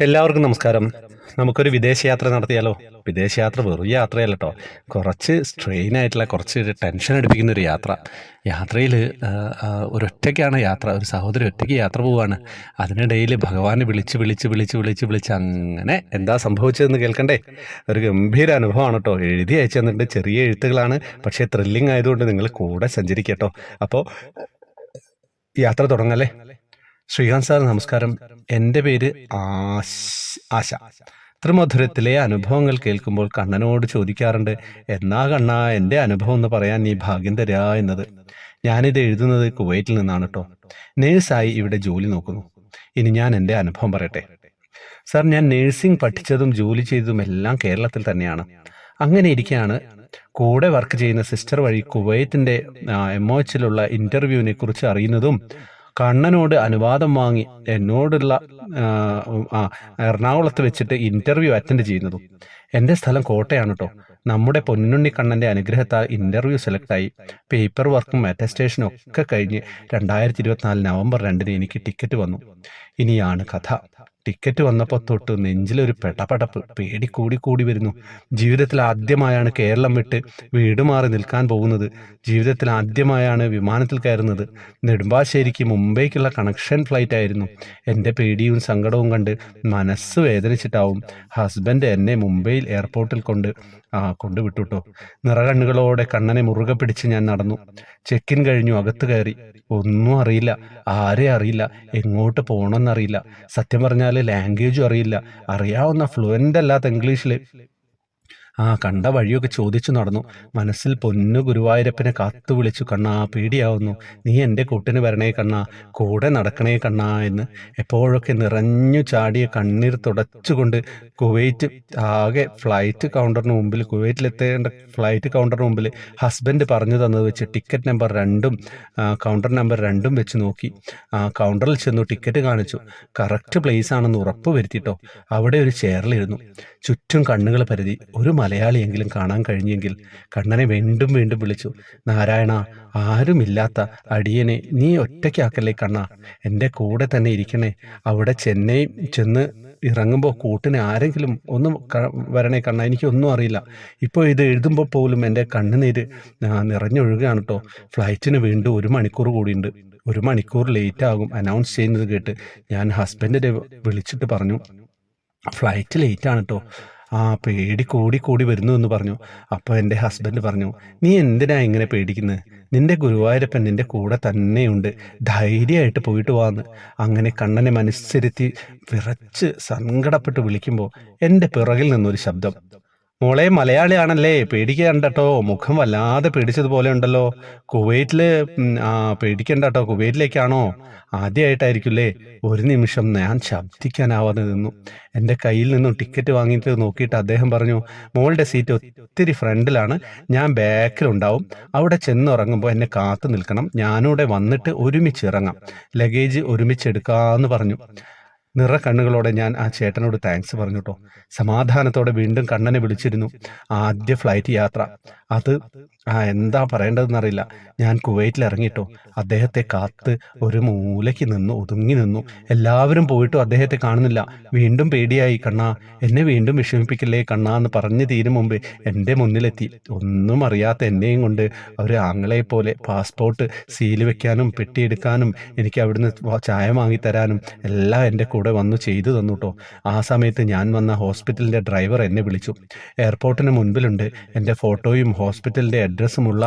എല്ലാവർക്കും നമസ്കാരം. നമുക്കൊരു വിദേശയാത്ര നടത്തിയാലോ? വിദേശയാത്ര വെറും യാത്രയല്ല കേട്ടോ, കുറച്ച് സ്ട്രെയിൻ ആയിട്ടുള്ള, കുറച്ച് ടെൻഷൻ അടിപ്പിക്കുന്ന ഒരു യാത്ര. യാത്രയിൽ ഒരൊറ്റയ്ക്കാണ് യാത്ര. ഒരു സഹോദരി ഒറ്റയ്ക്ക് യാത്ര പോവുകയാണ്. അതിനിടയിൽ ഭഗവാനെ വിളിച്ച് വിളിച്ച് വിളിച്ച് വിളിച്ച് വിളിച്ച് അങ്ങനെ എന്താ സംഭവിച്ചതെന്ന് കേൾക്കണ്ടേ? ഒരു ഗംഭീര അനുഭവമാണ് കേട്ടോ. എഴുതി അയച്ചു തന്നിട്ട്, ചെറിയ എഴുത്തുകളാണ്, പക്ഷേ ത്രില്ലിംഗ് ആയതുകൊണ്ട് നിങ്ങൾ കൂടെ സഞ്ചരിക്കട്ടോ. അപ്പോൾ യാത്ര തുടങ്ങല്ലേ? ശ്രീകാന്ത് സാർ നമസ്കാരം. എൻ്റെ പേര് ആശ. ത്രിമധുരത്തിലെ അനുഭവങ്ങൾ കേൾക്കുമ്പോൾ കണ്ണനോട് ചോദിക്കാറുണ്ട്, എന്നാ കണ്ണാ എൻ്റെ അനുഭവം എന്ന് പറയാൻ നീ ഭാഗ്യം തരാ എന്നത്. ഞാനിത് എഴുതുന്നത് കുവൈറ്റിൽ നിന്നാണ് കേട്ടോ. നേഴ്സായി ഇവിടെ ജോലി നോക്കുന്നു. ഇനി ഞാൻ എൻ്റെ അനുഭവം പറയട്ടെ. സാർ, ഞാൻ നേഴ്സിംഗ് പഠിച്ചതും ജോലി ചെയ്തതും എല്ലാം കേരളത്തിൽ തന്നെയാണ്. അങ്ങനെ ഇരിക്കെയാണ് കൂടെ വർക്ക് ചെയ്യുന്ന സിസ്റ്റർ വഴി കുവൈറ്റിൻ്റെ MOHലുള്ള ഇൻ്റർവ്യൂവിനെ കുറിച്ച് അറിയുന്നതും കണ്ണനോട് അനുവാദം വാങ്ങി എന്നോടുള്ള എറണാകുളത്ത് വെച്ചിട്ട് ഇൻ്റർവ്യൂ അറ്റൻഡ് ചെയ്യുന്നതും. എൻ്റെ സ്ഥലം കോട്ടയാണ് കേട്ടോ. നമ്മുടെ പൊന്നുണ്ണി കണ്ണൻ്റെ അനുഗ്രഹത്താൽ ഇൻ്റർവ്യൂ സെലക്ടായി. പേപ്പർ വർക്കും അറ്റസ്റ്റേഷനും ഒക്കെ കഴിഞ്ഞ് 2024 നവംബർ 2 എനിക്ക് ടിക്കറ്റ് വന്നു. ഇനിയാണ് കഥ. ടിക്കറ്റ് വന്നപ്പോൾ തൊട്ട് നെഞ്ചിലൊരു പെടപടപ്പ്, പേടി കൂടി കൂടി വരുന്നു. ജീവിതത്തിൽ ആദ്യമായാണ് കേരളം വിട്ട് വീട് മാറി നിൽക്കാൻ പോകുന്നത്. ജീവിതത്തിൽ ആദ്യമായാണ് വിമാനത്തിൽ കയറുന്നത്. നെടുമ്പാശ്ശേരിക്ക് മുംബൈക്കുള്ള കണക്ഷൻ ഫ്ലൈറ്റ് ആയിരുന്നു. എൻ്റെ പേടിയും സങ്കടവും കണ്ട് മനസ്സ് വേദനിച്ചിട്ടാവും ഹസ്ബൻഡ് എന്നെ മുംബൈയിൽ എയർപോർട്ടിൽ കൊണ്ടുവിട്ടുട്ടോ. നിറകണ്ണുകളോടെ കണ്ണനെ മുറുകെ പിടിച്ച് ഞാൻ നടന്നു. ചെക്കിൻ കഴിഞ്ഞു, അകത്ത് കയറി. ഒന്നും അറിയില്ല, ആരെ അറിയില്ല, എങ്ങോട്ട് പോകണമെന്നറിയില്ല. സത്യം പറഞ്ഞാൽ ലാംഗ്വേജും അറിയില്ല. അറിയാവുന്ന ഫ്ലുവൻ്റ് അല്ലാത്ത ഇംഗ്ലീഷിൽ കണ്ട വഴിയൊക്കെ ചോദിച്ചു നടന്നു. മനസ്സിൽ പൊന്നു ഗുരുവായൂരപ്പനെ കാത്തു വിളിച്ചു, കണ്ണാ പേടിയാവുന്നു, നീ എൻ്റെ കൂട്ടിന് വരണേ കണ്ണാ, കൂടെ നടക്കണേ കണ്ണാ എന്ന്. എപ്പോഴൊക്കെ നിറഞ്ഞു ചാടിയ കണ്ണീർ തുടച്ചുകൊണ്ട് കുവൈറ്റ് ആകെ ഫ്ലൈറ്റ് കൗണ്ടറിന് മുമ്പിൽ, കുവൈറ്റിലെത്തേണ്ട ഫ്ലൈറ്റ് കൗണ്ടറിന് മുമ്പിൽ ഹസ്ബൻഡ് പറഞ്ഞു തന്നത് വെച്ച് ടിക്കറ്റ് നമ്പർ 2 കൗണ്ടർ നമ്പർ 2 വെച്ച് നോക്കി. കൗണ്ടറിൽ ചെന്നു ടിക്കറ്റ് കാണിച്ചു. കറക്റ്റ് പ്ലേസ് ആണെന്ന് ഉറപ്പ് വരുത്തിയിട്ടോ. അവിടെ ഒരു ചെയറിലിരുന്നു. ചുറ്റും കണ്ണുകൾ പരതി. ഒരു മലയാളിയെങ്കിലും കാണാൻ കഴിഞ്ഞെങ്കിൽ. കണ്ണനെ വീണ്ടും വീണ്ടും വിളിച്ചു, നാരായണ, ആരുമില്ലാത്ത അടിയനെ നീ ഒറ്റയ്ക്കാക്കല്ലേ കണ്ണാ, എൻ്റെ കൂടെ തന്നെ ഇരിക്കണേ. അവിടെ ചെന്നൈ ചെന്ന് ഇറങ്ങുമ്പോൾ കൂട്ടിന് ആരെങ്കിലും ഒന്ന് വരണേ കണ്ണാ, എനിക്കൊന്നും അറിയില്ല. ഇപ്പോൾ ഇത് എഴുതുമ്പോൾ പോലും എൻ്റെ കണ്ണുനീര് നിറഞ്ഞൊഴുകുകയാണ് കേട്ടോ. ഫ്ലൈറ്റിന് വീണ്ടും 1 മണിക്കൂർ കൂടിയുണ്ട്. 1 മണിക്കൂർ ലേറ്റ് ആകും അനൗൺസ് ചെയ്യുന്നത് കേട്ട് ഞാൻ ഹസ്ബൻഡിനെ വിളിച്ചിട്ട് പറഞ്ഞു, ഫ്ലൈറ്റ് ലേറ്റാണ് കേട്ടോ, പേടി കൂടി കൂടി വരുന്നു എന്ന് പറഞ്ഞു. അപ്പോൾ എൻ്റെ ഹസ്ബൻഡ് പറഞ്ഞു, നീ എന്തിനാ ഇങ്ങനെ പേടിക്കുന്നത്? നിന്റെ ഗുരുവായൂരപ്പൻ നിന്റെ കൂടെ തന്നെയുണ്ട്, ധൈര്യമായിട്ട് പോയിട്ട് വാന്ന്. അങ്ങനെ കണ്ണനെ മനസ്സിരുത്തി വിറച്ച് സങ്കടപ്പെട്ട് വിളിക്കുമ്പോൾ എൻ്റെ പിറകിൽ നിന്നൊരു ശബ്ദം, മോളെ മലയാളിയാണല്ലേ, പേടിക്കണ്ട കേട്ടോ, മുഖം വല്ലാതെ പേടിച്ചതുപോലെ ഉണ്ടല്ലോ. കുവൈറ്റിൽ പേടിക്കണ്ട കേട്ടോ, കുവൈറ്റിലേക്കാണോ? ആദ്യമായിട്ടായിരിക്കില്ലേ? ഒരു നിമിഷം ഞാൻ ശബ്ദിക്കാനാവാതെ നിന്നു. എൻ്റെ കയ്യിൽ നിന്നും ടിക്കറ്റ് വാങ്ങിയിട്ട് നോക്കിയിട്ട് അദ്ദേഹം പറഞ്ഞു, മോളുടെ സീറ്റ് ഒത്തിരി ഫ്രണ്ടിലാണ്, ഞാൻ ബാക്കിലുണ്ടാവും. അവിടെ ചെന്നുറങ്ങുമ്പോൾ എന്നെ കാത്തു നിൽക്കണം, ഞാനിവിടെ വന്നിട്ട് ഒരുമിച്ച് ഇറങ്ങാം, ലഗേജ് ഒരുമിച്ച് എടുക്കാമെന്ന് പറഞ്ഞു. നിറ കണ്ണുകളോടെ ഞാൻ ആ ചേട്ടനോട് താങ്ക്സ് പറഞ്ഞു കേട്ടോ. സമാധാനത്തോടെ വീണ്ടും കണ്ണനെ വിളിച്ചിരുന്നു. ആദ്യ ഫ്ലൈറ്റ് യാത്ര, അത് എന്താ പറയേണ്ടതെന്നറിയില്ല. ഞാൻ കുവൈറ്റിൽ ഇറങ്ങിട്ടോ. അദ്ദേഹത്തെ കാത്ത് ഒരു മൂലയ്ക്ക് നിന്നു, ഒതുങ്ങി നിന്നു. എല്ലാവരും പോയിട്ടും അദ്ദേഹത്തെ കാണുന്നില്ല. വീണ്ടും പേടിയായി, കണ്ണാ എന്നെ വീണ്ടും വിഷമിപ്പിക്കില്ലേ കണ്ണാ എന്ന് പറഞ്ഞു തീരും മുമ്പ് എൻ്റെ മുന്നിലെത്തി. ഒന്നും അറിയാത്ത എന്നെയും കൊണ്ട് അവർ ആങ്ങളെ പോലെ പാസ്പോർട്ട് സീല് വെക്കാനും പെട്ടിയെടുക്കാനും എനിക്ക് അവിടുന്ന് ചായ വാങ്ങിത്തരാനും എല്ലാം എൻ്റെ കൂടെ വന്നു ചെയ്തു തന്നു കേട്ടോ. ആ സമയത്ത് ഞാൻ വന്ന ഹോസ്പിറ്റലിൻ്റെ ഡ്രൈവർ എന്നെ വിളിച്ചു. എയർപോർട്ടിന് മുൻപിലുണ്ട്. എൻ്റെ ഫോട്ടോയും ഹോസ്പിറ്റലിൻ്റെ അഡ്രസ്സുമുള്ള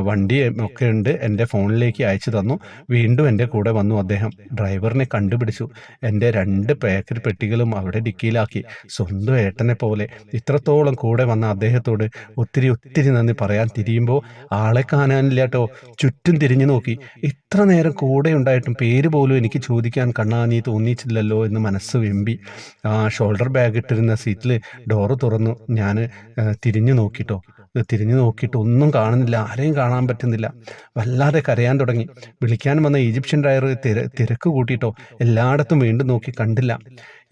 വണ്ടി ഒക്കെ ഉണ്ട്. എൻ്റെ ഫോണിലേക്ക് അയച്ചു തന്നു. വീണ്ടും എൻ്റെ കൂടെ വന്നു അദ്ദേഹം. ഡ്രൈവറിനെ കണ്ടുപിടിച്ചു. എൻ്റെ 2 പാക്കറ്റ് പെട്ടികളും അവിടെ ഡിക്കിയിലാക്കി. സ്വന്തം ഏട്ടനെ പോലെ. ഇത്രത്തോളം കൂടെ വന്ന അദ്ദേഹത്തോട് ഒത്തിരി ഒത്തിരി നന്ദി പറയാൻ തിരിയുമ്പോൾ ആളെ കാണാനില്ല കേട്ടോ. ചുറ്റും തിരിഞ്ഞു നോക്കി. ഇത്ര നേരം കൂടെ ഉണ്ടായിട്ടും പേര് പോലും എനിക്ക് ചോദിക്കാൻ കണ്ണാ നീ തോന്നിയിട്ടില്ലല്ലോ എന്ന് മനസ്സ് വെമ്പി. ഷോൾഡർ ബാഗ് ഇട്ടിരുന്ന സീറ്റിൽ ഡോറ് തുറന്നു. ഞാൻ തിരിഞ്ഞു നോക്കിയിട്ട് ഒന്നും കാണുന്നില്ല, ആരെയും കാണാൻ പറ്റുന്നില്ല. വല്ലാതെ കരയാൻ തുടങ്ങി. വിളിക്കാൻ വന്ന ഈജിപ്ഷ്യൻ ഡ്രൈവർ തിരക്ക് കൂട്ടിയിട്ടോ. എല്ലായിടത്തും വീണ്ടും നോക്കി, കണ്ടില്ല.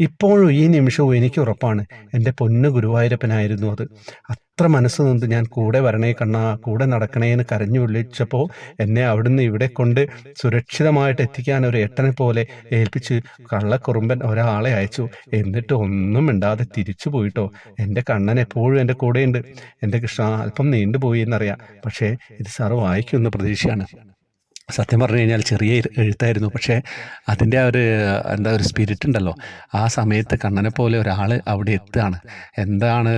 ഇപ്പോഴും ഈ നിമിഷവും എനിക്ക് ഉറപ്പാണ് എൻ്റെ പൊന്നു ഗുരുവായൂരപ്പനായിരുന്നു അത്. അത്ര മനസ്സ് നൊന്ത് ഞാൻ കൂടെ വരണേ കണ്ണാ, കൂടെ നടക്കണേ എന്ന് കരഞ്ഞു വിളിച്ചപ്പോൾ എന്നെ അവിടുന്ന് ഇവിടെ കൊണ്ട് സുരക്ഷിതമായിട്ട് എത്തിക്കാൻ ഒരു ഏട്ടനെ പോലെ ഏൽപ്പിച്ച് കള്ളക്കുറുമ്പൻ ഒരാളെ അയച്ചു. എന്നിട്ട് ഒന്നും മിണ്ടാതെ തിരിച്ചു പോയിട്ടോ. എൻ്റെ കണ്ണൻ എപ്പോഴും എൻ്റെ കൂടെയുണ്ട്. എൻ്റെ കൃഷ്ണ, അല്പം നീണ്ടുപോയി എന്നറിയാം, പക്ഷേ ഇത് സാറ് വായിക്കുമെന്ന് പ്രതീക്ഷയാണ്. സത്യം പറഞ്ഞു കഴിഞ്ഞാൽ ചെറിയ എഴുത്തായിരുന്നു, പക്ഷേ അതിൻ്റെ ആ ഒരു ഒരു സ്പിരിറ്റ് ഉണ്ടല്ലോ. ആ സമയത്ത് കണ്ണനെ പോലെ ഒരാൾ അവിടെ എത്തുകയാണ്. എന്താണ്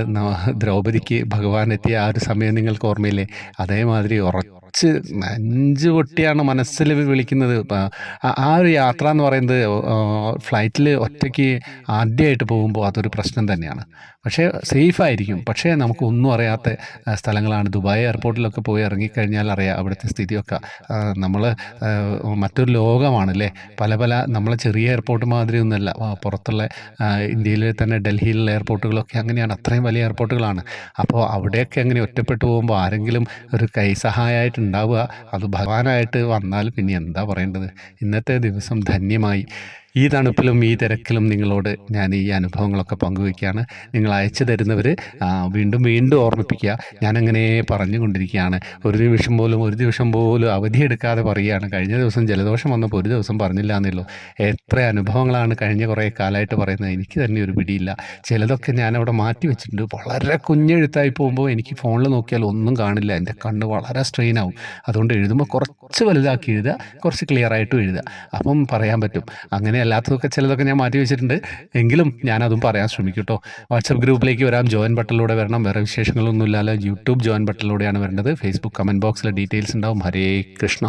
ദ്രൗപദിക്ക് ഭഗവാൻ എത്തിയ ആ ഒരു സമയം നിങ്ങൾക്ക് ഓർമ്മയില്ലേ? അതേമാതിരി നെഞ്ച് പൊട്ടിയാണ് മനസ്സിൽ വിളിക്കുന്നത്. ആ ഒരു യാത്ര എന്ന് പറയുന്നത് ഫ്ലൈറ്റിൽ ഒറ്റയ്ക്ക് ആദ്യമായിട്ട് പോകുമ്പോൾ അതൊരു പ്രശ്നം തന്നെയാണ്. പക്ഷേ സേഫായിരിക്കും. പക്ഷേ നമുക്കൊന്നും അറിയാത്ത സ്ഥലങ്ങളാണ്. ദുബായ് എയർപോർട്ടിലൊക്കെ പോയി ഇറങ്ങിക്കഴിഞ്ഞാൽ അറിയാം അവിടുത്തെ സ്ഥിതിയൊക്കെ. നമ്മൾ മറ്റൊരു ലോകമാണല്ലേ. പല നമ്മളെ ചെറിയ എയർപോർട്ട് മാതിരിയൊന്നുമല്ല. പുറത്തുള്ള ഇന്ത്യയിൽ തന്നെ ഡൽഹിയിലുള്ള എയർപോർട്ടുകളൊക്കെ അങ്ങനെയാണ്. അത്രയും വലിയ എയർപോർട്ടുകളാണ്. അപ്പോൾ അവിടെയൊക്കെ അങ്ങനെ ഒറ്റപ്പെട്ടു പോകുമ്പോൾ ആരെങ്കിലും ഒരു കൈസഹായമായിട്ട് ഉണ്ടാവുക, അത് ഭഗവാനായിട്ട് വന്നാൽ പിന്നെ എന്താ പറയേണ്ടത്. ഇന്നത്തെ ദിവസം ധന്യമായി. ഈ തണുപ്പിലും ഈ തിരക്കിലും നിങ്ങളോട് ഞാൻ ഈ അനുഭവങ്ങളൊക്കെ പങ്കുവയ്ക്കുകയാണ്. നിങ്ങൾ അയച്ചു തരുന്നവർ വീണ്ടും വീണ്ടും ഓർമ്മിപ്പിക്കുക. ഞാനങ്ങനെ പറഞ്ഞുകൊണ്ടിരിക്കുകയാണ്. ഒരു ദിവസം പോലും അവധിയെടുക്കാതെ പറയുകയാണ്. കഴിഞ്ഞ ദിവസം ജലദോഷം വന്നപ്പോൾ ഒരു ദിവസം പറഞ്ഞില്ല എന്നല്ലോ. എത്ര അനുഭവങ്ങളാണ് കഴിഞ്ഞ കുറേ കാലമായിട്ട് പറയുന്നത്. എനിക്ക് തന്നെ ഒരു പിടിയില്ല. ചിലതൊക്കെ ഞാനവിടെ മാറ്റി വെച്ചിട്ടുണ്ട്. വളരെ കുഞ്ഞെഴുത്തായി പോകുമ്പോൾ എനിക്ക് ഫോണിൽ നോക്കിയാൽ ഒന്നും കാണില്ല. എൻ്റെ കണ്ണ് വളരെ സ്ട്രെയിൻ ആവും. അതുകൊണ്ട് എഴുതുമ്പോൾ കുറച്ച് വലുതാക്കി എഴുതുക, കുറച്ച് ക്ലിയർ ആയിട്ടും എഴുതുക. അപ്പം പറയാൻ പറ്റും. അങ്ങനെ അല്ലാത്തതൊക്കെ ചിലതൊക്കെ ഞാൻ മാറ്റി വെച്ചിട്ടുണ്ട്. എങ്കിലും ഞാനതും പറയാൻ ശ്രമിക്കും കേട്ടോ. വാട്സപ്പ് ഗ്രൂപ്പിലേക്ക് വരാം, ജോയിൻ ബട്ടണിലൂടെ വരണം. വേറെ വിശേഷങ്ങളൊന്നും ഇല്ലാതെ യൂട്യൂബ് ജോയിൻ ബട്ടണിലൂടെയാണ് വരേണ്ടത്. ഫേസ്ബുക്ക് കമൻറ്റ് ബോക്സിലെ ഡീറ്റെയിൽസ് ഉണ്ടാവും. ഹരേ കൃഷ്ണ.